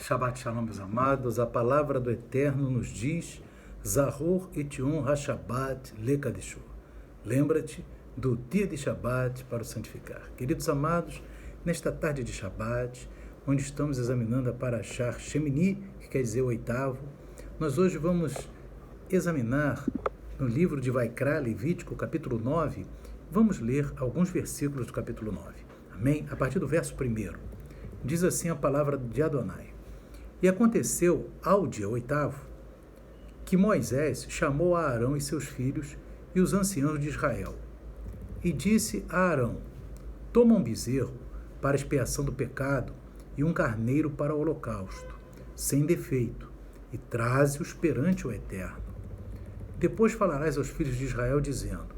Shabbat Shalom, meus amados. A palavra do Eterno nos diz Zahor Etium HaShabbat Lekadishu. Lembra-te do dia de Shabbat para o santificar. Queridos amados, nesta tarde de Shabbat, onde estamos examinando a Parashá Shemini, que quer dizer o oitavo, nós hoje vamos examinar no livro de Vaikra, Levítico, capítulo 9, vamos ler alguns versículos do capítulo 9. Amém? A partir do verso 1. Diz assim a palavra de Adonai. E aconteceu ao dia oitavo que Moisés chamou a Arão e seus filhos e os anciãos de Israel. E disse a Arão: toma um bezerro para expiação do pecado e um carneiro para o holocausto, sem defeito, e traze-os perante o Eterno. Depois falarás aos filhos de Israel, dizendo: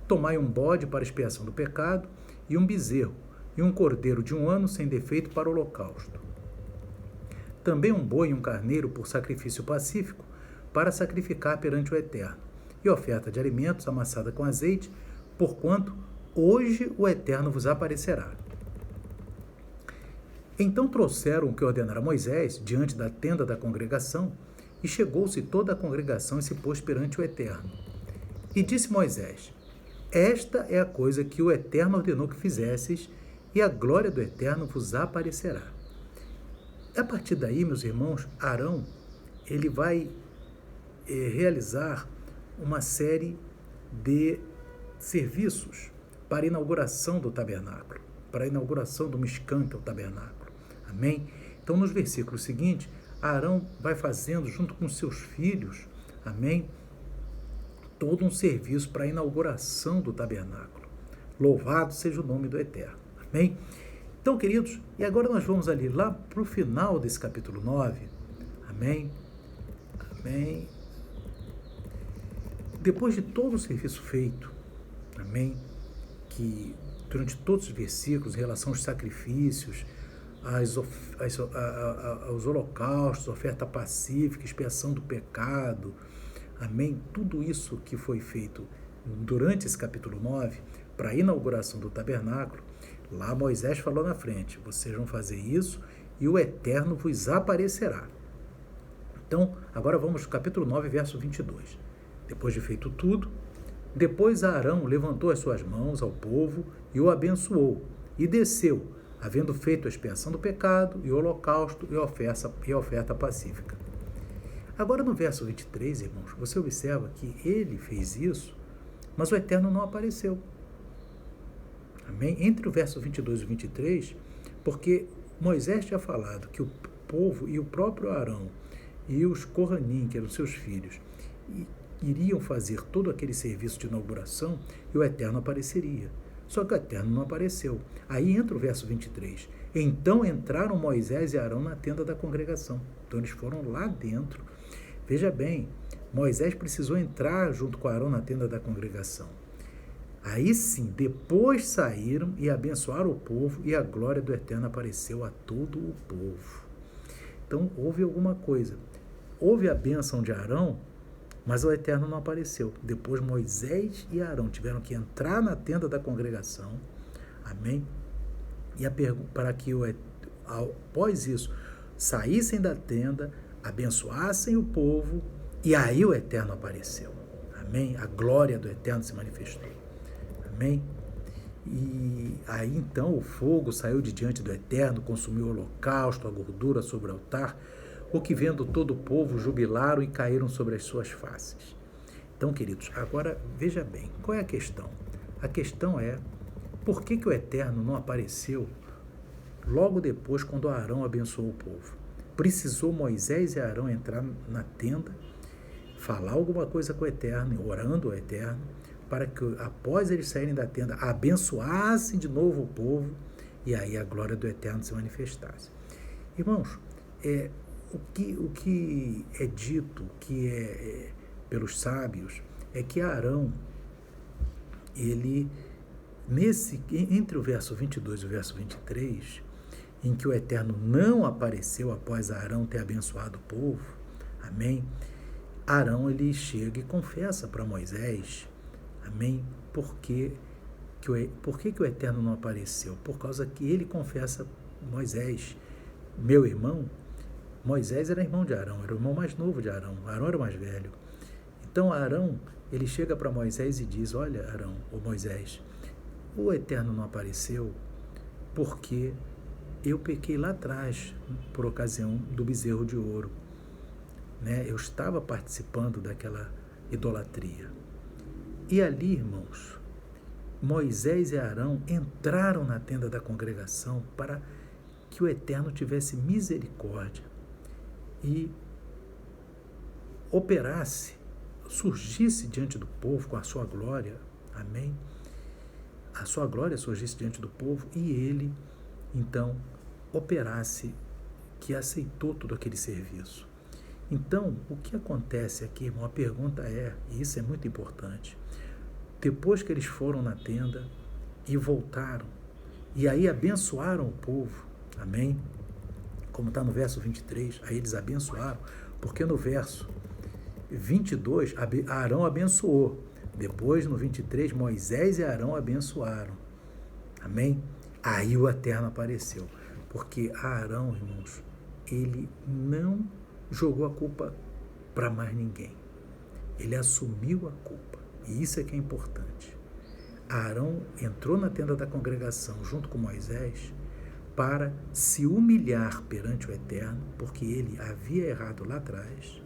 tomai um bode para expiação do pecado e um bezerro, e um cordeiro de 1 ano sem defeito para o holocausto. Também um boi e um carneiro por sacrifício pacífico, para sacrificar perante o Eterno, e oferta de alimentos amassada com azeite, porquanto hoje o Eterno vos aparecerá. Então trouxeram o que ordenara Moisés diante da tenda da congregação, e chegou-se toda a congregação e se pôs perante o Eterno. E disse Moisés: esta é a coisa que o Eterno ordenou que fizesseis, e a glória do Eterno vos aparecerá. A partir daí, meus irmãos, Arão, ele vai realizar uma série de serviços para a inauguração do tabernáculo, para a inauguração do Mishkan, que é o tabernáculo. Amém? Então, nos versículos seguintes, Arão vai fazendo, junto com seus filhos, amém, todo um serviço para a inauguração do tabernáculo. Louvado seja o nome do Eterno. Amém? Então, queridos, e agora nós vamos ali lá para o final desse capítulo 9. Amém? Amém? Depois de todo o serviço feito, amém, que durante todos os versículos, em relação aos sacrifícios, aos holocaustos, oferta pacífica, expiação do pecado, amém, tudo isso que foi feito durante esse capítulo 9, para a inauguração do tabernáculo, lá Moisés falou na frente: vocês vão fazer isso e o Eterno vos aparecerá. Então, agora vamos ao capítulo 9, verso 22. Depois de feito tudo, depois Arão levantou as suas mãos ao povo e o abençoou, e desceu, havendo feito a expiação do pecado, e o holocausto e a oferta pacífica. Agora no verso 23, irmãos, você observa que ele fez isso, mas o Eterno não apareceu. Amém? Entre o verso 22 e 23, porque Moisés tinha falado que o povo e o próprio Arão e os Kohanim, que eram seus filhos, iriam fazer todo aquele serviço de inauguração e o Eterno apareceria. Só que o Eterno não apareceu. Aí entra o verso 23. Então entraram Moisés e Arão na tenda da congregação. Então eles foram lá dentro. Veja bem, Moisés precisou entrar junto com Arão na tenda da congregação. Aí sim, depois saíram e abençoaram o povo, e a glória do Eterno apareceu a todo o povo. Então, houve alguma coisa. Houve a bênção de Arão, mas o Eterno não apareceu. Depois Moisés e Arão tiveram que entrar na tenda da congregação, amém? E para que, após isso, saíssem da tenda, abençoassem o povo, e aí o Eterno apareceu, amém? A glória do Eterno se manifestou. Amém? E aí então o fogo saiu de diante do Eterno, consumiu o holocausto, a gordura sobre o altar, o que vendo todo o povo jubilaram e caíram sobre as suas faces. Então, queridos, agora veja bem, qual é a questão? A questão é, por que o Eterno não apareceu logo depois, quando Arão abençoou o povo? Precisou Moisés e Arão entrar na tenda, falar alguma coisa com o Eterno, orando ao Eterno, para que, após eles saírem da tenda, abençoassem de novo o povo, e aí a glória do Eterno se manifestasse. Irmãos, o que é dito, pelos sábios, é que Arão, ele, entre o verso 22 e o verso 23, em que o Eterno não apareceu após Arão ter abençoado o povo, amém? Arão, ele chega e confessa para Moisés, amém? Por que o Eterno não apareceu? Por causa que ele confessa, Moisés, meu irmão, Moisés era irmão de Arão, era o irmão mais novo de Arão. Arão era o mais velho. Então Arão, ele chega para Moisés e diz: olha, Arão, ou Moisés, o Eterno não apareceu porque eu pequei lá atrás por ocasião do bezerro de ouro. Né? Eu estava participando daquela idolatria. E ali, irmãos, Moisés e Arão entraram na tenda da congregação para que o Eterno tivesse misericórdia e operasse, surgisse diante do povo com a sua glória. Amém? A sua glória surgisse diante do povo e ele, então, operasse, que aceitou todo aquele serviço. Então, o que acontece aqui, irmão? A pergunta é, e isso é muito importante, depois que eles foram na tenda e voltaram, e aí abençoaram o povo, amém? Como está no verso 23, aí eles abençoaram, porque no verso 22, Arão abençoou. Depois, no 23, Moisés e Arão abençoaram. Amém? Aí o Eterno apareceu. Porque Arão, irmãos, ele não jogou a culpa para mais ninguém. Ele assumiu a culpa. E isso é que é importante. Arão entrou na tenda da congregação junto com Moisés para se humilhar perante o Eterno, porque ele havia errado lá atrás.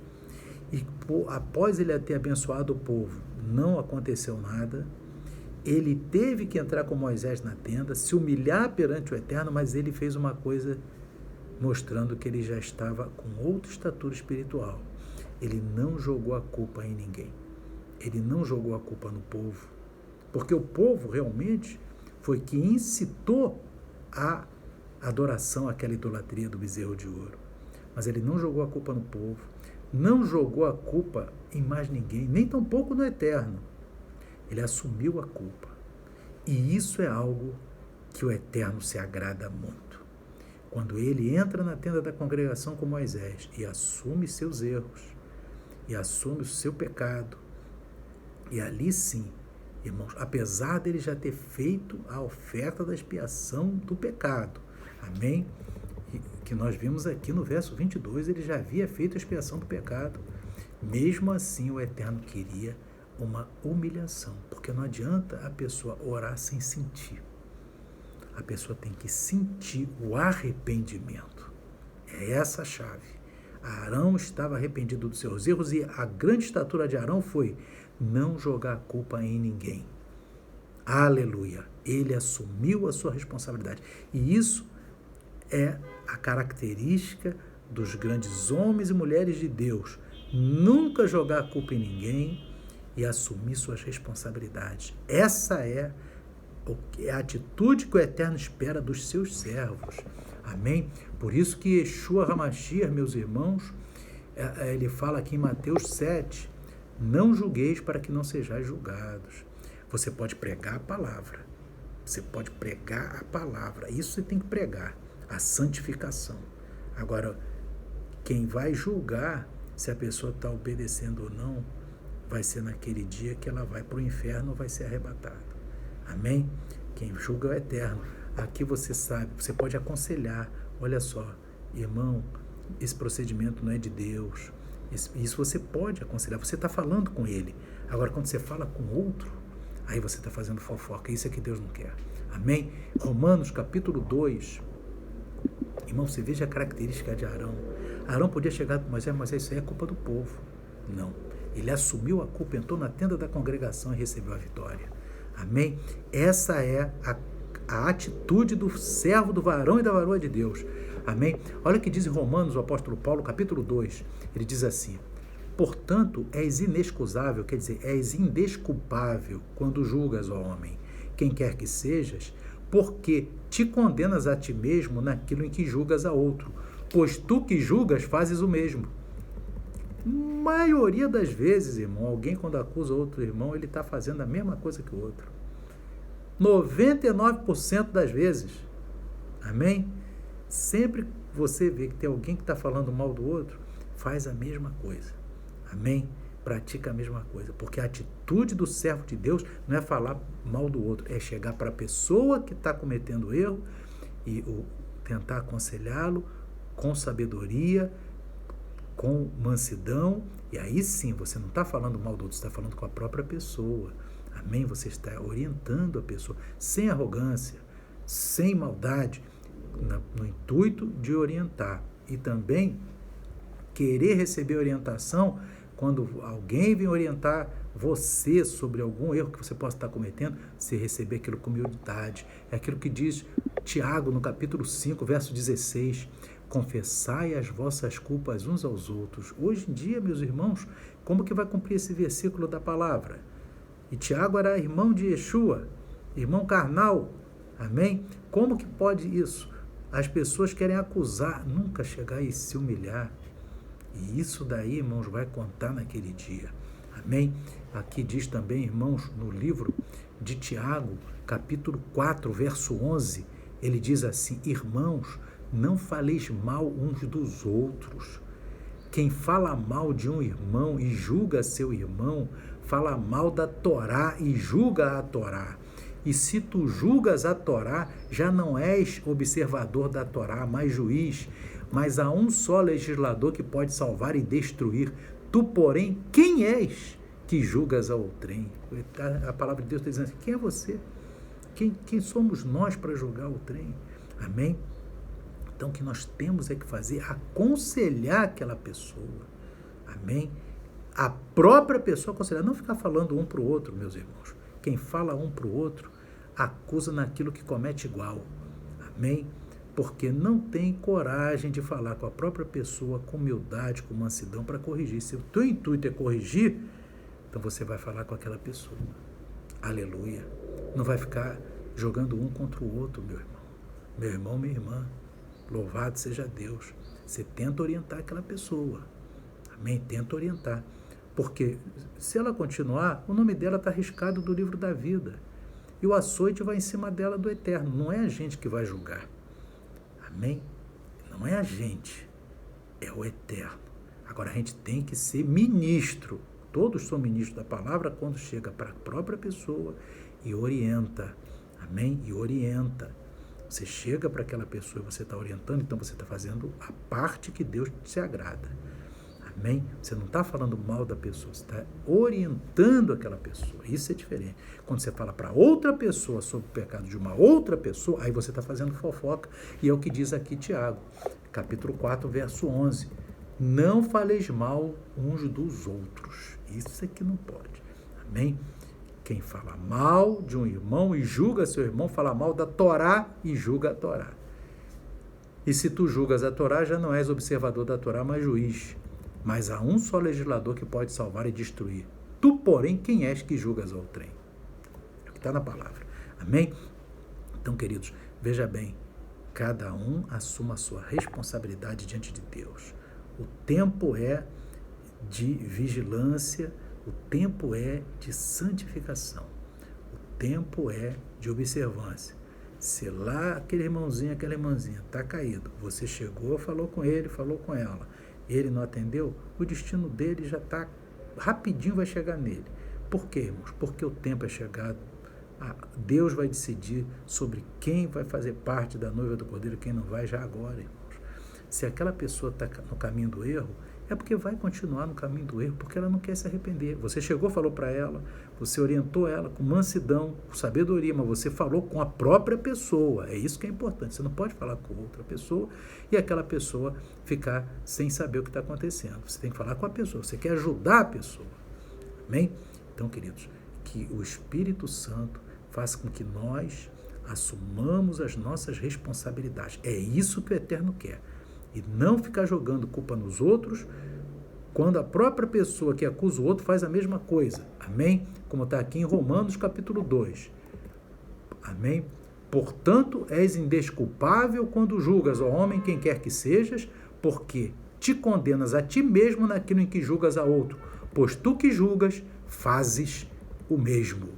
E após ele ter abençoado o povo, não aconteceu nada. Ele teve que entrar com Moisés na tenda, se humilhar perante o Eterno, mas ele fez uma coisa mostrando que ele já estava com outra estatura espiritual. Ele não jogou a culpa em ninguém. Ele não jogou a culpa no povo, porque o povo realmente foi que incitou a adoração àquela idolatria do bezerro de ouro. Mas ele não jogou a culpa no povo, não jogou a culpa em mais ninguém, nem tampouco no Eterno. Ele assumiu a culpa. E isso é algo que o Eterno se agrada muito. Quando ele entra na tenda da congregação com Moisés e assume seus erros, e assume o seu pecado, e ali sim, irmãos, apesar dele já ter feito a oferta da expiação do pecado, amém? Que nós vimos aqui no verso 22, ele já havia feito a expiação do pecado. Mesmo assim, o Eterno queria uma humilhação, porque não adianta a pessoa orar sem sentir. A pessoa tem que sentir o arrependimento. É essa a chave. Arão estava arrependido dos seus erros e a grande estatura de Arão foi não jogar a culpa em ninguém. Aleluia! Ele assumiu a sua responsabilidade. E isso é a característica dos grandes homens e mulheres de Deus. Nunca jogar a culpa em ninguém e assumir suas responsabilidades. Essa é a atitude que o Eterno espera dos seus servos. Amém? Por isso que Yeshua HaMashiach, meus irmãos, ele fala aqui em Mateus 7, não julgueis para que não sejais julgados. Você pode pregar a palavra. Você pode pregar a palavra. Isso você tem que pregar. A santificação. Agora, quem vai julgar se a pessoa está obedecendo ou não, vai ser naquele dia que ela vai para o inferno ou vai ser arrebatada. Amém? Quem julga é o Eterno. Aqui você sabe, você pode aconselhar. Olha só, irmão, esse procedimento não é de Deus. Isso você pode aconselhar. Você está falando com ele. Agora, quando você fala com outro, aí você está fazendo fofoca. Isso é que Deus não quer. Amém? Romanos capítulo 2. Irmão, você veja a característica de Arão. Arão podia chegar para Moisés, mas isso aí é culpa do povo. Não. Ele assumiu a culpa, entrou na tenda da congregação e recebeu a vitória. Amém? Essa é a atitude do servo, do varão e da varoa de Deus. Amém? Olha o que diz em Romanos o apóstolo Paulo, capítulo 2. Ele diz assim: portanto, és inexcusável, quer dizer, és indesculpável quando julgas, ó homem, quem quer que sejas, porque te condenas a ti mesmo naquilo em que julgas a outro, pois tu que julgas fazes o mesmo. Maioria das vezes, irmão, alguém quando acusa outro irmão, ele está fazendo a mesma coisa que o outro. 99% das vezes. Amém? Sempre que você vê que tem alguém que está falando mal do outro, faz a mesma coisa. Amém? Pratica a mesma coisa. Porque a atitude do servo de Deus não é falar mal do outro, é chegar para a pessoa que está cometendo erro e tentar aconselhá-lo com sabedoria, com mansidão, e aí sim, você não está falando mal do outro, você está falando com a própria pessoa. Amém? Você está orientando a pessoa, sem arrogância, sem maldade, no intuito de orientar. E também querer receber orientação quando alguém vem orientar você sobre algum erro que você possa estar cometendo, você receber aquilo com humildade. É aquilo que diz Tiago no capítulo 5, verso 16. Confessai as vossas culpas uns aos outros. Hoje em dia, meus irmãos, como que vai cumprir esse versículo da palavra? E Tiago era irmão de Yeshua, irmão carnal. Amém? Como que pode isso? As pessoas querem acusar, nunca chegar e se humilhar. E isso daí, irmãos, vai contar naquele dia. Amém? Aqui diz também, irmãos, no livro de Tiago, capítulo 4, verso 11, ele diz assim: irmãos, não faleis mal uns dos outros. Quem fala mal de um irmão e julga seu irmão, fala mal da Torá e julga a Torá. E se tu julgas a Torá, já não és observador da Torá, mas juiz. Mas há um só legislador que pode salvar e destruir. Tu, porém, quem és que julgas a outrem? A palavra de Deus está dizendo assim: quem é você? Quem somos nós para julgar o trem? Amém? Então, o que nós temos é que fazer, aconselhar aquela pessoa. Amém? A própria pessoa aconselhar, não ficar falando um para o outro, meus irmãos. Quem fala um para o outro, acusa naquilo que comete igual. Amém? Porque não tem coragem de falar com a própria pessoa, com humildade, com mansidão, para corrigir. Se o teu intuito é corrigir, então você vai falar com aquela pessoa. Aleluia. Não vai ficar jogando um contra o outro, meu irmão. Meu irmão, minha irmã. Louvado seja Deus. Você tenta orientar aquela pessoa. Amém? Tenta orientar. Porque se ela continuar, o nome dela está riscado do livro da vida. E o açoite vai em cima dela do eterno. Não é a gente que vai julgar. Amém? Não é a gente. É o eterno. Agora a gente tem que ser ministro. Todos são ministros da palavra quando chega para a própria pessoa e orienta. Amém? E orienta. Você chega para aquela pessoa e você está orientando, então você está fazendo a parte que Deus te agrada. Amém? Você não está falando mal da pessoa, você está orientando aquela pessoa. Isso é diferente. Quando você fala para outra pessoa sobre o pecado de uma outra pessoa, aí você está fazendo fofoca. E é o que diz aqui Tiago, capítulo 4, verso 11. Não faleis mal uns dos outros. Isso é que não pode. Amém? Quem fala mal de um irmão e julga seu irmão, fala mal da Torá e julga a Torá. E se tu julgas a Torá, já não és observador da Torá, mas juiz. Mas há um só legislador que pode salvar e destruir. Tu, porém, quem és que julgas ao trem? É o que está na palavra. Amém? Então, queridos, veja bem, cada um assuma a sua responsabilidade diante de Deus. O tempo é de vigilância, o tempo é de santificação, o tempo é de observância. Se lá aquele irmãozinho, aquela irmãzinha está caído, você chegou, falou com ele, falou com ela, ele não atendeu, o destino dele já está, rapidinho vai chegar nele. Por quê, irmãos? Porque o tempo é chegado. Deus vai decidir sobre quem vai fazer parte da noiva do Cordeiro e quem não vai já agora, irmãos. Se aquela pessoa está no caminho do erro, é porque vai continuar no caminho do erro, porque ela não quer se arrepender. Você chegou, falou para ela, você orientou ela com mansidão, com sabedoria, mas você falou com a própria pessoa. É isso que é importante. Você não pode falar com outra pessoa e aquela pessoa ficar sem saber o que está acontecendo. Você tem que falar com a pessoa, você quer ajudar a pessoa. Amém? Então, queridos, que o Espírito Santo faça com que nós assumamos as nossas responsabilidades. É isso que o Eterno quer. E não ficar jogando culpa nos outros, quando a própria pessoa que acusa o outro faz a mesma coisa. Amém? Como está aqui em Romanos capítulo 2. Amém? Portanto, és indesculpável quando julgas, ó homem, quem quer que sejas, porque te condenas a ti mesmo naquilo em que julgas a outro. Pois tu que julgas, fazes o mesmo.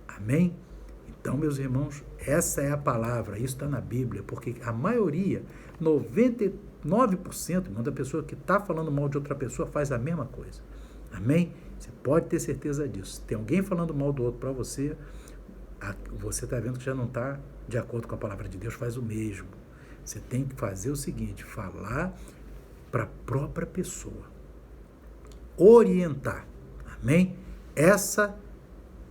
Amém? Então, meus irmãos, essa é a palavra, isso está na Bíblia, porque a maioria, 99%, irmão, da pessoa que está falando mal de outra pessoa faz a mesma coisa. Amém? Você pode ter certeza disso. Se tem alguém falando mal do outro para você, você está vendo que já não está de acordo com a palavra de Deus, faz o mesmo. Você tem que fazer o seguinte, falar para a própria pessoa. Orientar. Amém? Essa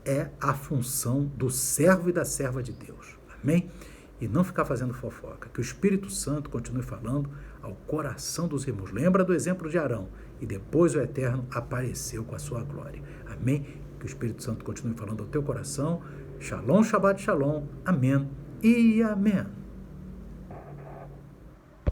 é a função do servo e da serva de Deus. Amém? E não ficar fazendo fofoca. Que o Espírito Santo continue falando ao coração dos irmãos. Lembra do exemplo de Arão. E depois o Eterno apareceu com a sua glória. Amém? Que o Espírito Santo continue falando ao teu coração. Shalom, Shabbat Shalom. Amém e amém.